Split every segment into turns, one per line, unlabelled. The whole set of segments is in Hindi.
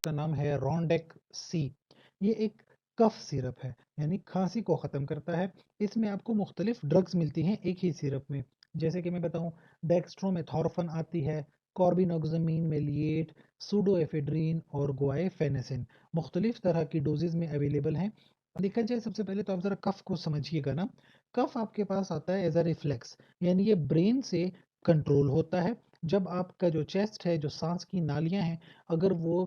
का नाम है रॉन्डेक सी। ये एक कफ सिरप है, यानी खांसी को ख़त्म करता है। इसमें आपको मुख्तलिफ ड्रग्स मिलती हैं एक ही सिरप में। जैसे कि मैं बताऊं, डेक्स्ट्रोमेथॉर्फन आती है, कॉर्बिनोक्सामीन मेलिएट, सूडोएफेड्रीन और गुआइफेनेसिन मुख्तलिफ तरह की डोजेज में अवेलेबल हैं। देखा जाए, सबसे पहले तो आप ज़रा कफ को समझिएगा ना। कफ आपके पास आता है एज अ रिफ्लेक्स, यानी ये ब्रेन से कंट्रोल होता है। जब आपका जो चेस्ट है, जो सांस की नालियां हैं, अगर वो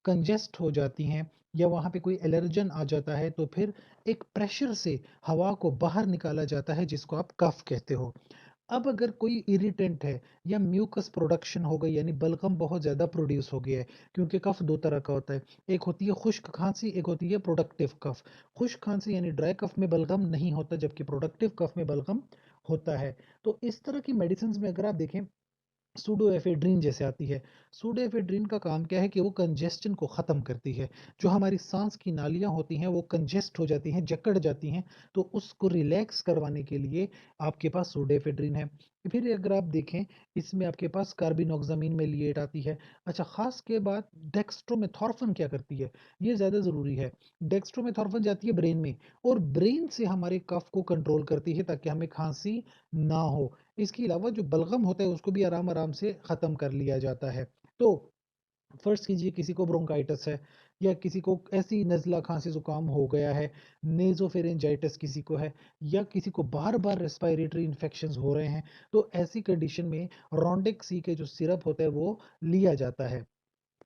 कंजेस्ट हो जाती हैं या वहाँ पे कोई एलर्जन आ जाता है, तो फिर एक प्रेशर से हवा को बाहर निकाला जाता है, जिसको आप कफ कहते हो। अब अगर कोई इरिटेंट है या म्यूकस प्रोडक्शन हो गई, यानी बलगम बहुत ज़्यादा प्रोड्यूस हो गया है, क्योंकि कफ दो तरह का होता है। एक होती है खुश्क खांसी, एक होती है प्रोडक्टिव कफ। खुश्क खांसी यानी ड्राई कफ में बलगम नहीं होता, जबकि प्रोडक्टिव कफ में बलगम होता है। तो इस तरह की मेडिसिन में अगर आप देखें, सूडोएफेड्रीन जैसे आती है। सूडोएफेड्रीन का काम क्या है कि वो कंजेस्शन को ख़त्म करती है। जो हमारी सांस की नालियाँ होती हैं वो कंजेस्ट हो जाती हैं, जकड़ जाती हैं, तो उसको रिलैक्स करवाने के लिए आपके पास सूडोएफेड्रीन है। फिर अगर आप देखें, इसमें आपके पास कार्बिनोक्सामीन मेलिएट आती है। अच्छा, खास के बाद डेक्स्ट्रोमेथॉर्फन क्या करती है, ये ज़्यादा ज़रूरी है। डेक्स्ट्रोमेथॉर्फन जाती है ब्रेन में, और ब्रेन से हमारे कफ को कंट्रोल करती है ताकि हमें खांसी ना हो। इसके अलावा जो बलगम होता है उसको भी आराम आराम से ख़त्म कर लिया जाता है। तो फर्ज कीजिए किसी को ब्रोंकाइटिस है, या किसी को ऐसी नज़ला खांसी जुकाम हो गया है, नेज़ोफेरेंजाइटिस किसी को है, या किसी को बार बार रेस्पिरेटरी इन्फेक्शंस हो रहे हैं, तो ऐसी कंडीशन में रोंडेक सी के जो सिरप होता है वो लिया जाता है।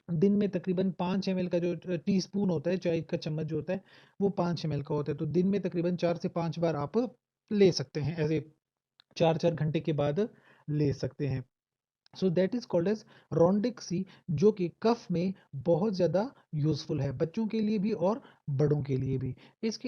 दिन में तकरीबन 5 ml का जो टी स्पून होता है, चाय का चम्मच जो होता है, वो 5 ml का होता है। तो दिन में तकरीबन 4 से 5 बार आप ले सकते हैं, ऐसे 4-4 घंटे के बाद ले सकते हैं। So that is called as रोंडिक सी, जो कि कफ में बहुत ज़्यादा यूजफुल है, बच्चों के लिए भी और बड़ों के लिए भी। इसके